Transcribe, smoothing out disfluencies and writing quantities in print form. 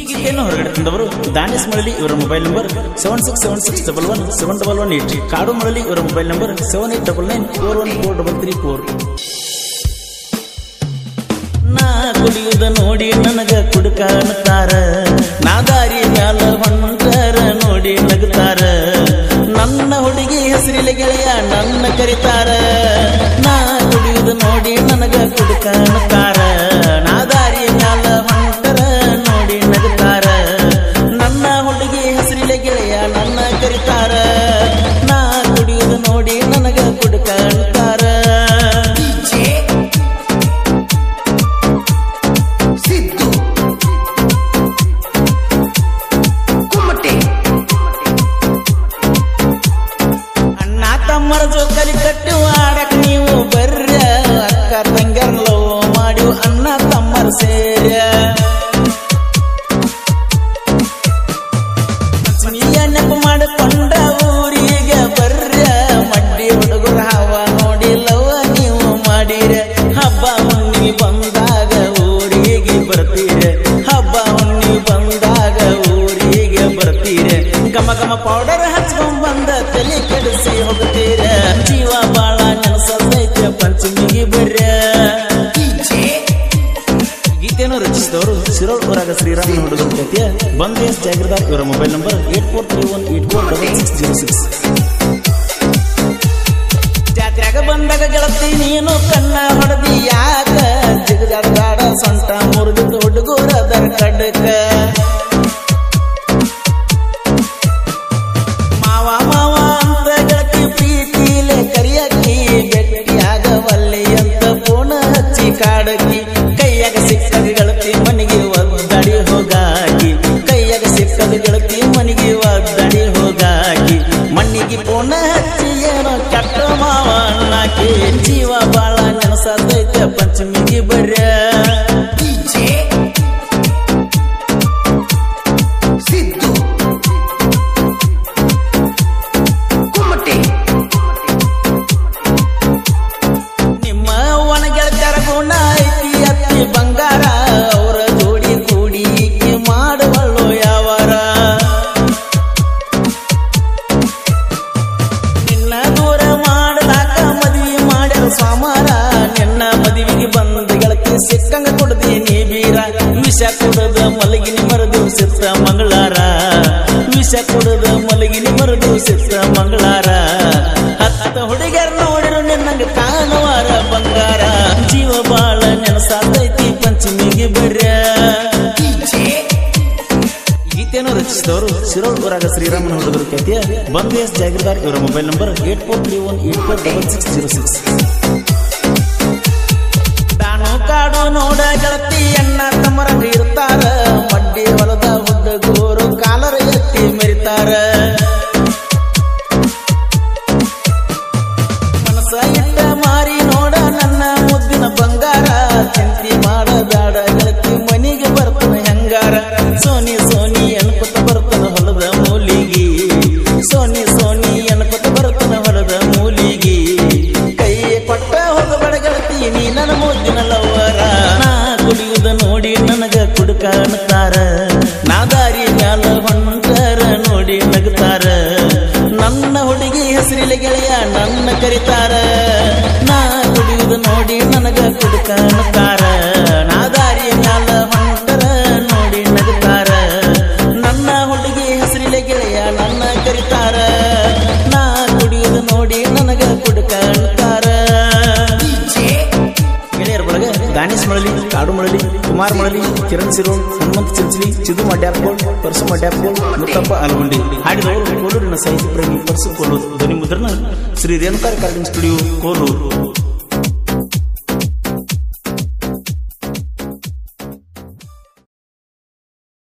ಈ ಗೀತೆಯನ್ನು ಹೊರಗಡೆ ತಂದವರು ದಾನಿಸ್ ಮಳಲಿ ಇವರ ಮೊಬೈಲ್ ನಂಬರ್ 7676111718. ಕಾಡು ಮಳಲಿ ಇವರ ಮೊಬೈಲ್ ನಂಬರ್ 7899414433. ನಾ ಕುಡಿಯುವುದ ನೋಡಿ ನನಗ ಕುಡುಕ ಅನ್ನತಾರ, ನಾ ದಾರಿ ಮ್ಯಾಲ ಹೊಂಟರ ನೋಡಿ ನಗುತ್ತಾರ. ನನ್ನ ಹುಡುಗಿ ಹೆಸರಿಲೆ ಗೆಳೆಯ ನನ್ನ ಕರಿತಾರ. ನಾ ಕುಡಿಯುವುದ ನೋಡಿ ನನಗ ಕುಡುಕ ಅನ್ನತಾರ, ನಾ ದಾರಿ ಮ್ಯಾಲ ಹೊಂಟರ ನೋಡಿ ನಗುತ್ತಾರ. ನನ್ನ ಹುಡುಗಿ ಹೆಸರಿಲೆ ಗೆಳೆಯ ನನ್ನ ಕರಿತಾರ. ನಾ ಕುಡಿಯುವುದ ನೋಡಿ ನನಗ ಕುಡುಕ ಅನ್ನತಾರ. ತಮ್ಮರ ಜೋಕಲಿ ಕಟ್ಟು ಆಡಕ್ ನೀವು ಬರ್ರ, ಅಕ್ಕ ತಂಗರ್ ಲವ್ ಮಾಡಿ ಅಣ್ಣ ತಮ್ಮರ ಸೇರ. ಪಂಚಮಿಯ ನೆನಪು ಮಾಡಿಕೊಂಡ ಊರಿಗೆ ಬರ್ರ, ಮಡ್ಡಿ ಹುಡುಗರ ಹವ ನೋಡಿ ಲವ್ ನೀವು ಮಾಡಿರ. ಹಬ್ಬ ಹುಣ್ಣಿ ಬಂದಾಗ ಊರಿಗೆ ಬರ್ತೀರ, ಹಬ್ಬ ಹುಣ್ಣಿ ಬಂದಾಗ ಊರಿಗೆ ಬರ್ತೀರ. ಗಮ ಗಮ ಪೌಡರ್ ಹಚ್ಕೊಂಡ್ ಬಂದ ತಲೆ ಕೆಡಿಸಿ ಹೋಗ್ತೀರ. ಜೀವ ಬಾಳ ನೆನಸೈತೆ ಪಂಚಮಿಗೆ ಬರ್ರ. ಗೀತೆಯನ್ನು ರಚಿಸಿದವರು ಶಿರೋಳ್ ಊರಾಗ ಶ್ರೀರಾಮನ ಹುಡುಗರ ಕಥೆಯ ಬಂದೇಶ್ ಜಾಗೀರ್ದಾರ್ ಇವರ ಮೊಬೈಲ್ ನಂಬರ್ 8431846606. ಜಾತ್ರೆಗ ಬಂದಾಗ ಗೆಳತಿ ನೀನು ಕಣ್ಣ ಹೊಡೆದಿ ಯಾಕ, ಜಿಗದಾಡ ಸೊಂಟ ಮುರಿದು ಹುಡುಗರ ಅದರ ಕಡಕ. ಮಾವ ಮಾವ ಅಂತ ಗೆಳತಿ ಪ್ರೀತಿಲೆ ಕರಿಯಕಿ, ಭೇಟಿಯಾಗವಲ್ಲಿ ಅಂತ ಫೋನ್ ಹಚ್ಚಿ ಕಾಡಕಿ. ಕೈಯಾಗ ಸಿಕ್ಕದ ಗೆಳತಿ ಮನೆಗೆ ಒದ್ದಾಡಿ ಹೋಗಾಕಿ, ಕೈಯಾಗ ಸಿಕ್ಕದ ಗೆಳತಿ ಮನೆಗೆ ಒದ್ದಾಡಿ ಹೋಗಾಕಿ. ಮಣ್ಣಿಗೆ ಫೋನ್ ಹಚ್ಚಿ ಏನೋ ಕೆಟ್ಟ ಮಾವ ಅಣ್ಣಾಕಿ. ಜೀವ ಬಾಳ ನೆನಸೈತೆ ಪಂಚಮಿಗೆ ಬರ್ರ. ನಿಮ್ಮ ಅವನ ಗೆಳತರ ಗುಣ ಐತಿ ಅತ್ತಿ ಬಂಗಾರ, ಅವರ ಜೋಡಿ ಕೂಡಿ ಮಾಡುವಳು ಯಾವಾರ. ನಿನ್ನ ದೂರ ಮಾಡಲಾಕ ಮದುವೆ ಮಾಡ್ಯಾರ ಸೋಮಾರ, ನಿನ್ನ ಮದುವೆಗೆ ಬಂದ ಗೆಳತಿ ಸಿಕ್ಕಂಗ ಕೊಡದೀನಿ ಬೀರ. ವಿಷ ಕೊಡದ ಮಲಗಿನಿ ಮರದು ಸಿತ್ತ ಮಂಗಳಾರ, ವಿಷ ಕೊಡದ ಮಲಗಿನಿ ಮರದು ಸಿತ್ತ ಮಂಗಳಾರ. ಹತ್ತ ಹುಡುಗರ ನೋಡಿರು ನಿನ್ನಂಗ ಕಾಣುವಾರ ಬಂಗಾರ. ಜೀವ ಬಾಳ ನೆನಸಾದೈತಿ ಪಂಚಮಿಗೆ ಬರ್ರ. ಗೀತೆಯನ್ನು ರಚಿಸಿದವರು ಶಿರೋಳ್ ಊರಾಗ ಶ್ರೀರಾಮನ ಹುಡುಗರ ಕಥೆಯ ಬಂದೇಶ್ ಜಾಗೀರ್ದಾರ್ ಇವರ ಮೊಬೈಲ್ ನಂಬರ್ 8431846606. ತಾನು ಕಾಡು ನೋಡ ಗೆಳತಿ ಅಣ್ಣ ತಮ್ಮರ ಇರ್ತಾರ, ಮಡ್ಡಿ ಹೊಲದ ಹುಡುಗರು ಕಾಲರ ಎತ್ತಿ ಮೆರಿತಾರ. ಮನಸ ಇಟ್ಟ ಮಾರಿ ನೋಡ ನನ್ನ ಮುದ್ದಿನ ಬಂಗಾರ, ಚಿಂತಿ ಮಾಡಬೇಡ ಗೆಳತಿ ಮನಿಗೆ ಬರ್ತನ ಹೆಂಗಾರ. ಸೋನಿ ಸೋನಿ ಅನ್ಕೊತ ಬರ್ತನ ಹೊಲದ ಮೂಲಿಗಿ, ಸೋನಿ ಸೋನಿ ಅನ್ಕೊತ ಬರ್ತನ ಹೊಲದ ಮೂಲಿಗಿ. ಕೈ ಕೊಟ್ಟ ಹೋಗಬೇಡ ಗೆಳತಿ ನೀ ನನ್ನ ಮುದ್ದಿನ ಲವ್ವರ. ನಾ ಕುಡಿಯುವುದ ನೋಡಿ ನನಗ ಕುಡುಕ ಅನ್ನತಾರ, ನಾ ದಾರಿ ಮ್ಯಾಲ ಹೊಂಟರ ನೋಡಿ ನಗುತ್ತಾರ. ನನ್ನ ಹುಡುಗಿ ಹೆಸರಿಲೆ ಗೆಳೆಯ ನನ್ನ ಕರಿತಾರ. ನಾ ಕುಡಿಯುವುದ ನೋಡಿ ನನಗ ಕುಡುಕ ಅನ್ನತಾರ, ನಾ ದಾರಿ ಮ್ಯಾಲ ಹೊಂಟರ ನೋಡಿ ನಗುತ್ತಾರ. ನನ್ನ ಹುಡುಗಿ ಹೆಸರಿಲೆ ಗೆಳೆಯ ನನ್ನ ಕರಿತಾರ. ನಾ ಕುಡಿಯುವುದ ನೋಡಿ ನನಗ ಕುಡುಕ ಅನ್ನತಾರ. ಗೆಳೆಯರ ಬಳಗ ದಾನಿಸ್ ಮಳಲಿ, ಕಾಡು ಮಳಲಿ, ಕುಮಾರ್ ಮಳಲಿ, ಕಿರಣ್ ಸಿರೋಳ್, ಹನುಮಂತ ಚಿಂಚಲಿ, ಚಿದು ಮಡ್ಯಾಪ್ಕೋಳ್, ಪರಸು ಮಡ್ಯಾಪ್ಕೋಳ್, ಮುತ್ತಪ್ಪ ಆಲಗುಂಡಿ. ಹಾಡಿದವರು ಕೋಲೂರಿನ ಸಾಹಿತ್ಯ ಪ್ರೇಮಿ ಪರಸು ಕೋಲೂರು. ಧ್ವನಿ ಮುದ್ರಣ ಶ್ರೀ ರೇಣುಕಾ ರೆಕಾರ್ಡಿಂಗ್ ಸ್ಟುಡಿಯೋ ಕೋಲೂರು.